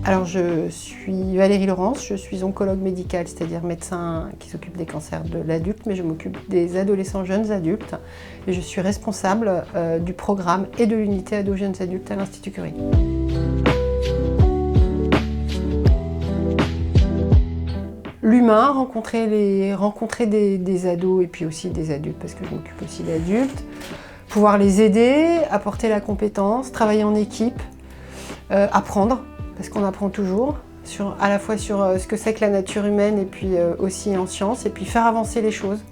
Alors je suis Valérie Laurence, je suis oncologue médicale, c'est-à-dire médecin qui s'occupe des cancers de l'adulte, mais je m'occupe des adolescents jeunes adultes et je suis responsable du programme et de l'unité ado jeunes adultes à l'Institut Curie. L'humain, rencontrer des ados et puis aussi des adultes, parce que je m'occupe aussi d'adultes, pouvoir les aider, apporter la compétence, travailler en équipe, apprendre. Parce qu'on apprend toujours, à la fois sur ce que c'est que la nature humaine et puis aussi en sciences, et puis faire avancer les choses,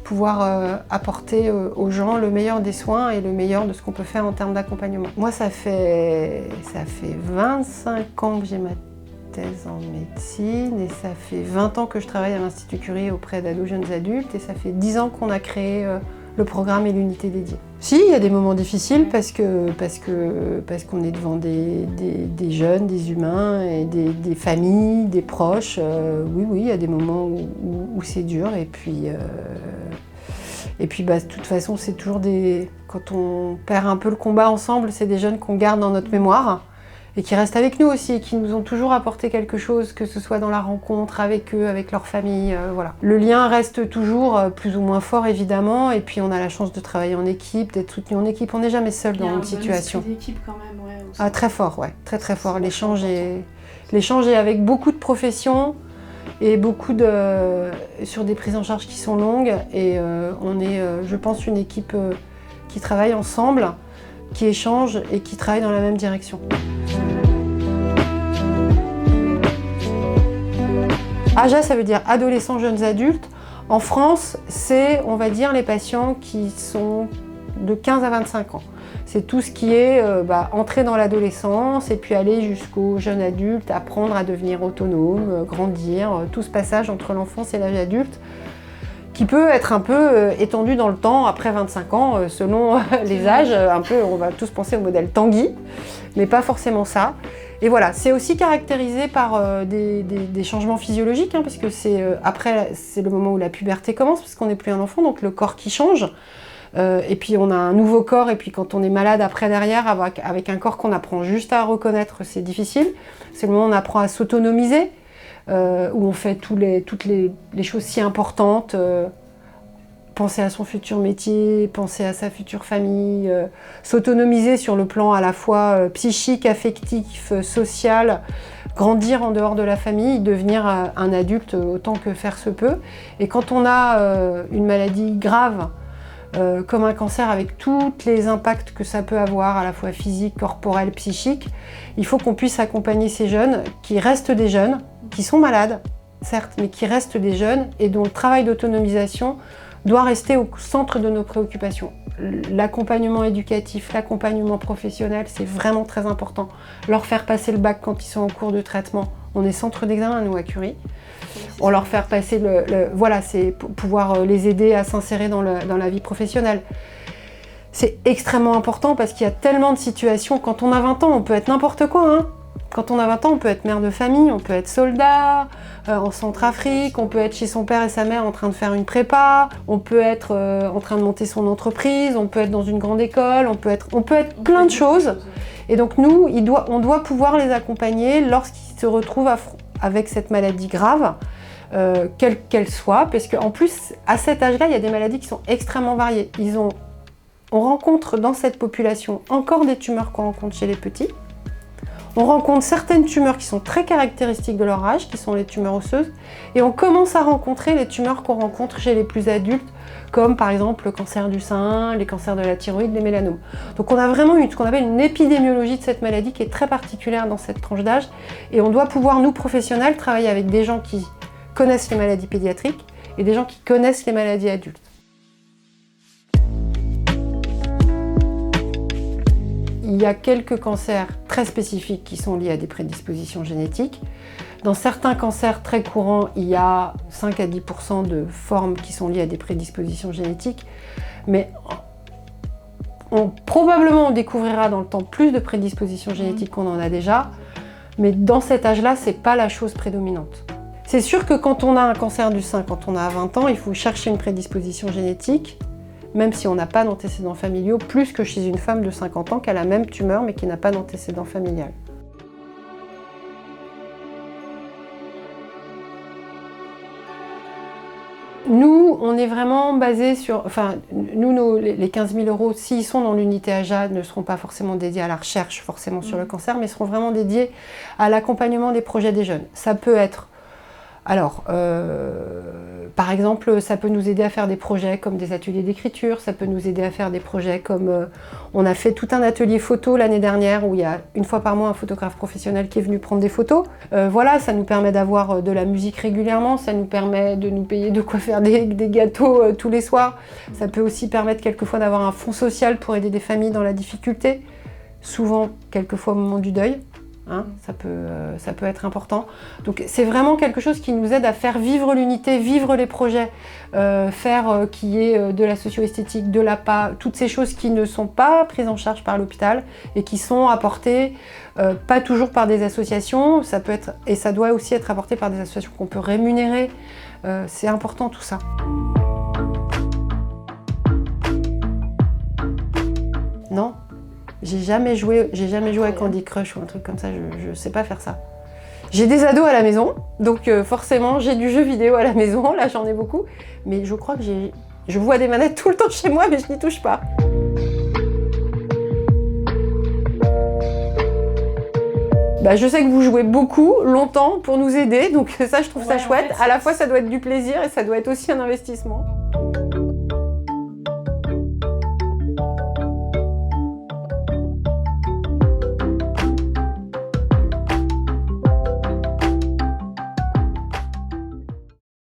pouvoir apporter aux gens le meilleur des soins et le meilleur de ce qu'on peut faire en termes d'accompagnement. Moi, ça fait 25 ans que j'ai ma thèse en médecine et ça fait 20 ans que je travaille à l'Institut Curie auprès d'ados jeunes adultes et ça fait 10 ans qu'on a créé le programme et l'unité dédiée. Si, il y a des moments difficiles parce qu'on est devant des jeunes, des humains, et des familles, des proches. Oui, il y a des moments où c'est dur et puis de toute façon, c'est toujours quand on perd un peu le combat ensemble, c'est des jeunes qu'on garde dans notre mémoire et qui restent avec nous aussi, et qui nous ont toujours apporté quelque chose, que ce soit dans la rencontre avec eux, avec leur famille, voilà. Le lien reste toujours plus ou moins fort évidemment, et puis on a la chance de travailler en équipe, d'être soutenu en équipe, on n'est jamais seul dans une situation. Il y a un bon esprit d'équipe quand même, ouais. Ah, très fort, ouais, très fort. L'échange est avec beaucoup de professions et sur des prises en charge qui sont longues, et on est, je pense, une équipe qui travaille ensemble, qui échangent et qui travaillent dans la même direction. AJA, ça veut dire adolescents jeunes adultes. En France, c'est, on va dire, les patients qui sont de 15 à 25 ans. C'est tout ce qui est entrer dans l'adolescence et puis aller jusqu'au jeune adulte, apprendre à devenir autonome, grandir, tout ce passage entre l'enfance et l'âge adulte, qui peut être un peu étendu dans le temps, après 25 ans, selon les âges. Un peu, on va tous penser au modèle Tanguy, mais pas forcément ça. Et voilà, c'est aussi caractérisé par des changements physiologiques, parce que après, c'est le moment où la puberté commence, parce qu'on n'est plus un enfant, donc le corps qui change. Et puis on a un nouveau corps, et puis quand on est malade après derrière, avec un corps qu'on apprend juste à reconnaître, c'est difficile. C'est le moment où on apprend à s'autonomiser, où on fait toutes les choses si importantes, penser à son futur métier, penser à sa future famille, s'autonomiser sur le plan à la fois psychique, affectif, social, grandir en dehors de la famille, devenir un adulte autant que faire se peut. Et quand on a une maladie grave, comme un cancer avec tous les impacts que ça peut avoir, à la fois physique, corporel, psychique, il faut qu'on puisse accompagner ces jeunes qui restent des jeunes, qui sont malades, certes, mais qui restent des jeunes et dont le travail d'autonomisation doit rester au centre de nos préoccupations. L'accompagnement éducatif, l'accompagnement professionnel, c'est vraiment très important. Leur faire passer le bac quand ils sont en cours de traitement. On est centre d'examen, nous, à Curie. On leur faire passer voilà, c'est pouvoir les aider à s'insérer dans la vie professionnelle. C'est extrêmement important parce qu'il y a tellement de situations. Quand on a 20 ans, on peut être n'importe quoi, Quand on a 20 ans, on peut être mère de famille, on peut être soldat en Centrafrique, on peut être chez son père et sa mère en train de faire une prépa, on peut être en train de monter son entreprise, on peut être dans une grande école, on peut être plein de choses. Et donc nous, on doit pouvoir les accompagner lorsqu'ils se retrouvent avec cette maladie grave, quelle qu'elle soit, parce qu'en plus, à cet âge-là, il y a des maladies qui sont extrêmement variées. On rencontre dans cette population encore des tumeurs qu'on rencontre chez les petits. On rencontre certaines tumeurs qui sont très caractéristiques de leur âge, qui sont les tumeurs osseuses, et on commence à rencontrer les tumeurs qu'on rencontre chez les plus adultes, comme par exemple le cancer du sein, les cancers de la thyroïde, les mélanomes. Donc on a vraiment ce qu'on appelle une épidémiologie de cette maladie qui est très particulière dans cette tranche d'âge, et on doit pouvoir, nous professionnels, travailler avec des gens qui connaissent les maladies pédiatriques et des gens qui connaissent les maladies adultes. Il y a quelques cancers très spécifiques qui sont liés à des prédispositions génétiques. Dans certains cancers très courants, il y a 5 à 10% de formes qui sont liées à des prédispositions génétiques. Mais probablement on découvrira dans le temps plus de prédispositions génétiques qu'on en a déjà. Mais dans cet âge-là, ce n'est pas la chose prédominante. C'est sûr que quand on a un cancer du sein, quand on a 20 ans, il faut chercher une prédisposition génétique, même si on n'a pas d'antécédents familiaux, plus que chez une femme de 50 ans qui a la même tumeur mais qui n'a pas d'antécédent familial. Nous, on est vraiment basé sur... Enfin, nous, les 15 000 euros, s'ils sont dans l'unité AJA, ne seront pas forcément dédiés à la recherche forcément sur le cancer, mais seront vraiment dédiés à l'accompagnement des projets des jeunes. Ça peut être... Alors, par exemple, ça peut nous aider à faire des projets comme des ateliers d'écriture, ça peut nous aider à faire des projets comme... on a fait tout un atelier photo l'année dernière où il y a une fois par mois un photographe professionnel qui est venu prendre des photos. Voilà, ça nous permet d'avoir de la musique régulièrement, ça nous permet de nous payer de quoi faire des gâteaux tous les soirs. Ça peut aussi permettre quelquefois d'avoir un fonds social pour aider des familles dans la difficulté, souvent quelquefois au moment du deuil. Hein, ça peut être important. Donc c'est vraiment quelque chose qui nous aide à faire vivre l'unité, vivre les projets, faire qu'il y ait de la socio-esthétique, de l'APA, toutes ces choses qui ne sont pas prises en charge par l'hôpital et qui sont apportées pas toujours par des associations, ça peut être, et ça doit aussi être apporté par des associations qu'on peut rémunérer. C'est important tout ça. Non. J'ai jamais joué à Candy Crush ou un truc comme ça, je sais pas faire ça. J'ai des ados à la maison, donc forcément j'ai du jeu vidéo à la maison, là j'en ai beaucoup, mais je crois que je vois des manettes tout le temps chez moi, mais je n'y touche pas. Bah, je sais que vous jouez beaucoup, longtemps, pour nous aider, donc ça je trouve ça chouette. En fait, à la fois ça doit être du plaisir et ça doit être aussi un investissement.